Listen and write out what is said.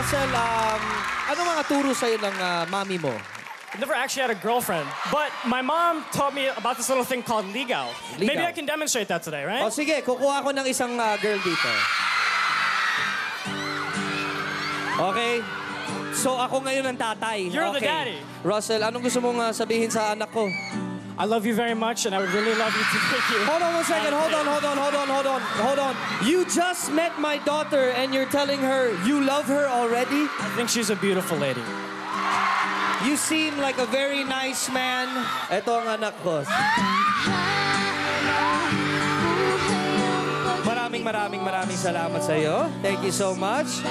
Russell, ano mga turo sa'yo ng mami mo? I never actually had a girlfriend, but my mom taught me about this little thing called ligaw. Maybe I can demonstrate that today, right? O sige, kukuha ko ng isang girl dito. Okay. So ako ngayon ang tatay. You're the okay. daddy. Russell, anong gusto mong sabihin sa anak ko? I love you very much, and I would really love you to take you. Hold on one second. Hold on. You just met my daughter and you're telling her you love her already? I think she's a beautiful lady. You seem like a very nice man. Ito ang anak ko. Maraming salamat sa iyo. Thank you so much.